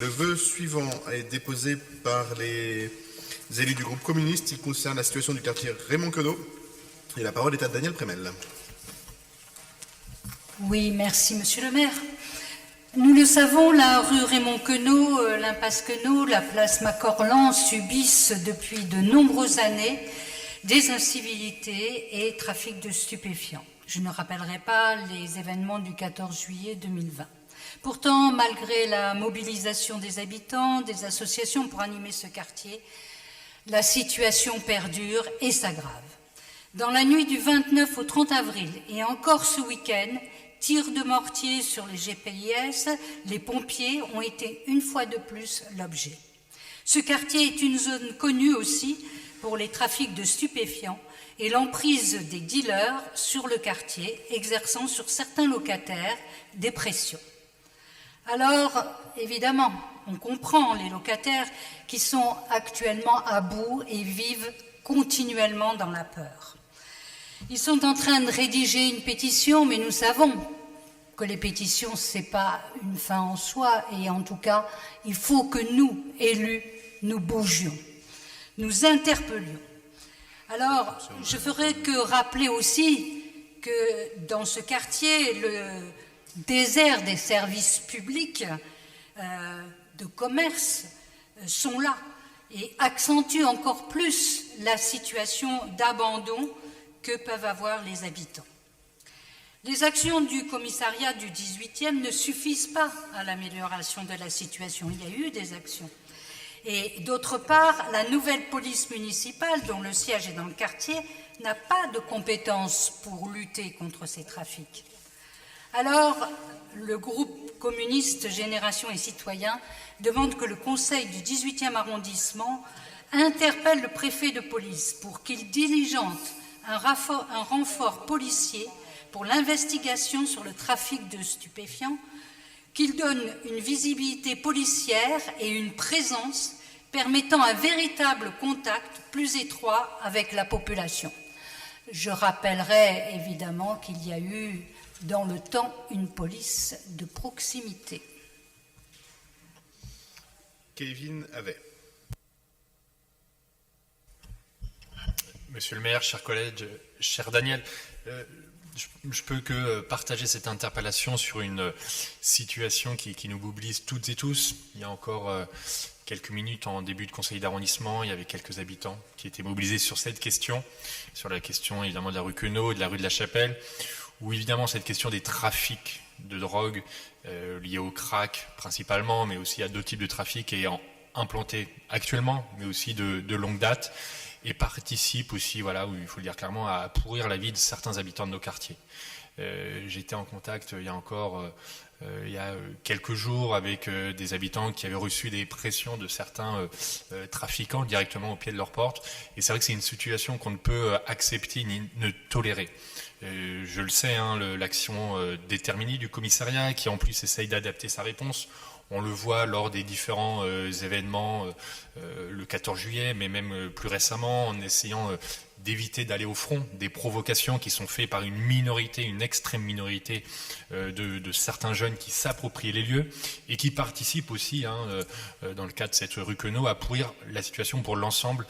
Le vœu suivant est déposé par les élus du groupe communiste. Il concerne la situation du quartier Raymond Queneau. Et la parole est à Daniel Prémel. Oui, merci Monsieur le maire. Nous le savons, la rue Raymond Queneau, l'impasse Queneau, la place Macorlan subissent depuis de nombreuses années des incivilités et trafic de stupéfiants. Je ne rappellerai pas les événements du 14 juillet 2020. Pourtant, malgré la mobilisation des habitants, des associations pour animer ce quartier, la situation perdure et s'aggrave. Dans la nuit du 29 au 30 avril et encore ce week-end, tirs de mortier sur les GPIS, les pompiers ont été une fois de plus l'objet. Ce quartier est une zone connue aussi pour les trafics de stupéfiants et l'emprise des dealers sur le quartier, exerçant sur certains locataires des pressions. Alors, évidemment, on comprend les locataires qui sont actuellement à bout et vivent continuellement dans la peur. Ils sont en train de rédiger une pétition, mais nous savons que les pétitions, ce n'est pas une fin en soi, et en tout cas, il faut que nous, élus, nous bougions, nous interpellions. Alors, je ferai que rappeler aussi que dans ce quartier, le désert des services publics de commerce sont là et accentuent encore plus la situation d'abandon que peuvent avoir les habitants. Les actions du commissariat du 18e ne suffisent pas à l'amélioration de la situation. Il y a eu des actions. Et d'autre part, la nouvelle police municipale, dont le siège est dans le quartier, n'a pas de compétences pour lutter contre ces trafics. Alors, le groupe communiste Génération et Citoyens demande que le conseil du 18e arrondissement interpelle le préfet de police pour qu'il diligente un renfort policier pour l'investigation sur le trafic de stupéfiants, qu'il donne une visibilité policière et une présence permettant un véritable contact plus étroit avec la population. Je rappellerai évidemment qu'il y a eu dans le temps une police de proximité. Kevin Havet. Monsieur le maire, chers collègues, cher Daniel, je peux que partager cette interpellation sur une situation qui nous mobilise toutes et tous. Il y a encore quelques minutes, en début de conseil d'arrondissement, il y avait quelques habitants qui étaient mobilisés sur cette question, sur la question évidemment de la rue Queneau et de la rue de la Chapelle, où évidemment cette question des trafics de drogue liés au crack principalement, mais aussi à d'autres types de trafics est implanté actuellement, mais aussi de longue date, et participe aussi, voilà, où il faut le dire clairement, à pourrir la vie de certains habitants de nos quartiers. J'étais en contact il y a quelques jours avec des habitants qui avaient reçu des pressions de certains trafiquants directement au pied de leur porte, et c'est vrai que c'est une situation qu'on ne peut accepter ni ne tolérer. Je le sais, hein, l'action déterminée du commissariat qui en plus essaye d'adapter sa réponse. On le voit lors des différents événements, le 14 juillet, mais même plus récemment, en essayant d'éviter d'aller au front des provocations qui sont faites par une minorité, une extrême minorité de certains jeunes qui s'approprient les lieux et qui participent aussi, dans le cas de cette rue Queneau, à pourrir la situation pour l'ensemble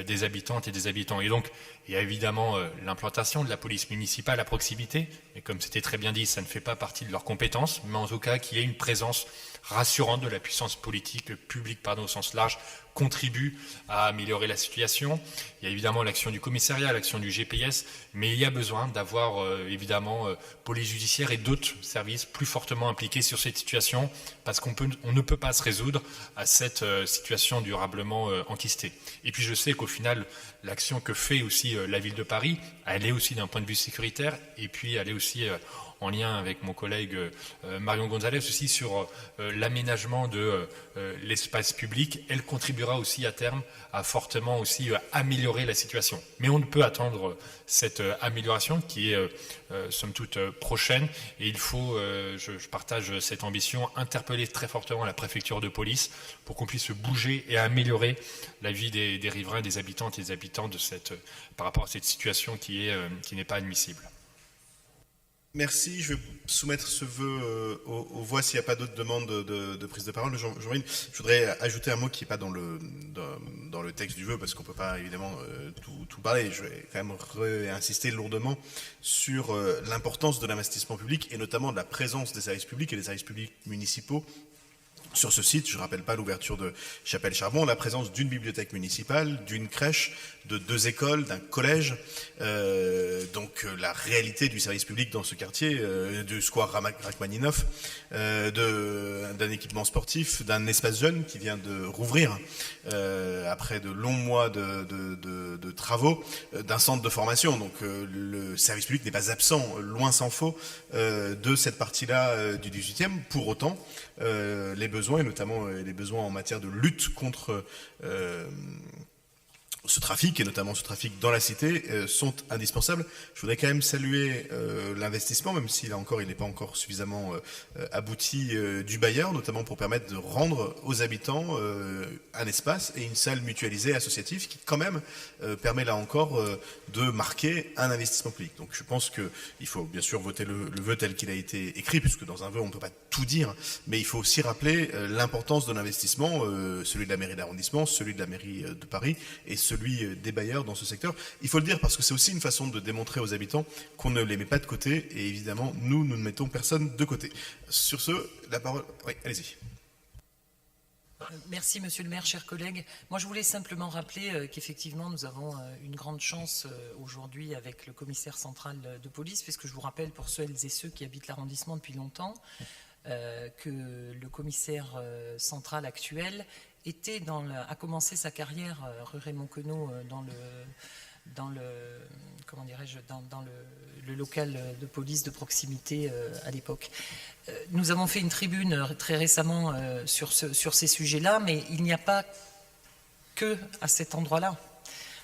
des habitantes et des habitants. Et donc, il y a évidemment l'implantation de la police municipale à proximité, mais comme c'était très bien dit, ça ne fait pas partie de leurs compétences, mais en tout cas qu'il y ait une présence rassurante de la puissance politique, publique au sens large, contribue à améliorer la situation. Il y a évidemment l'action du commissariat, l'action du GPS, mais il y a besoin d'avoir évidemment police judiciaire et d'autres services plus fortement impliqués sur cette situation, parce qu'on ne peut pas se résoudre à cette situation durablement enquistée. Et puis je sais qu'au final, l'action que fait aussi la ville de Paris, elle est aussi d'un point de vue sécuritaire, et puis elle est aussi en lien avec mon collègue Marion Gonzalez aussi sur l'aménagement de l'espace public. Elle contribuera aussi à terme à fortement aussi améliorer la situation. Mais on ne peut attendre cette amélioration qui est somme toute prochaine, et il faut, je partage cette ambition, interpeller très fortement la préfecture de police pour qu'on puisse bouger et améliorer la vie des riverains, des habitantes et des habitants par rapport à cette situation qui n'est pas admissible. Merci, je vais soumettre ce vœu aux voix s'il n'y a pas d'autres demandes de prise de parole. Je voudrais ajouter un mot qui n'est pas dans le texte du vœu, parce qu'on ne peut pas évidemment tout parler. Je vais quand même réinsister lourdement sur l'importance de l'investissement public, et notamment de la présence des services publics et des services publics municipaux sur ce site. Je ne rappelle pas l'ouverture de Chapelle-Charbon, la présence d'une bibliothèque municipale, d'une crèche, de 2 écoles, d'un collège, donc la réalité du service public dans ce quartier, du square Rachmaninov, d'un équipement sportif, d'un espace jeune qui vient de rouvrir après de longs mois de travaux, d'un centre de formation. Donc le service public n'est pas absent, loin s'en faut, de cette partie-là du 18e. Pour autant, les besoins, et notamment les besoins en matière de lutte contre ce trafic, et notamment ce trafic dans la cité, sont indispensables. Je voudrais quand même saluer l'investissement, même si là encore il n'est pas encore suffisamment abouti, du bailleur, notamment pour permettre de rendre aux habitants un espace et une salle mutualisée associative qui quand même permet là encore de marquer un investissement public. Donc je pense qu'il faut bien sûr voter le vœu tel qu'il a été écrit, puisque dans un vœu on ne peut pas tout dire, mais il faut aussi rappeler l'importance de l'investissement, celui de la mairie d'arrondissement, celui de la mairie de Paris et celui des bailleurs dans ce secteur. Il faut le dire parce que c'est aussi une façon de démontrer aux habitants qu'on ne les met pas de côté, et évidemment nous ne mettons personne de côté. Sur ce, la parole... Oui, allez-y. Merci Monsieur le maire, chers collègues. Moi je voulais simplement rappeler qu'effectivement nous avons une grande chance aujourd'hui avec le commissaire central de police, puisque je vous rappelle pour celles et ceux qui habitent l'arrondissement depuis longtemps que le commissaire central actuel a commencé sa carrière rue Raymond Queneau dans le local de police de proximité à l'époque. Nous avons fait une tribune très récemment sur ces sujets-là, mais il n'y a pas que à cet endroit-là.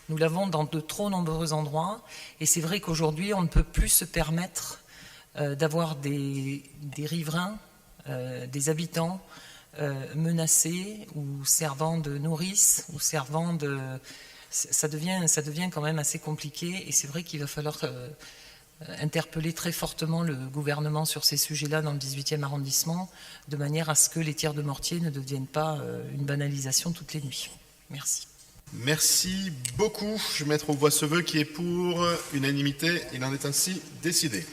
Nous l'avons dans de trop nombreux endroits, et c'est vrai qu'aujourd'hui on ne peut plus se permettre d'avoir des riverains, des habitants menacés ou servant de nourrice ou servant de... Ça devient quand même assez compliqué, et c'est vrai qu'il va falloir interpeller très fortement le gouvernement sur ces sujets-là dans le 18e arrondissement, de manière à ce que les tirs de mortier ne deviennent pas une banalisation toutes les nuits. Merci. Merci beaucoup. Je vais mettre aux voix ce vœu qui est pour unanimité. Il en est ainsi décidé.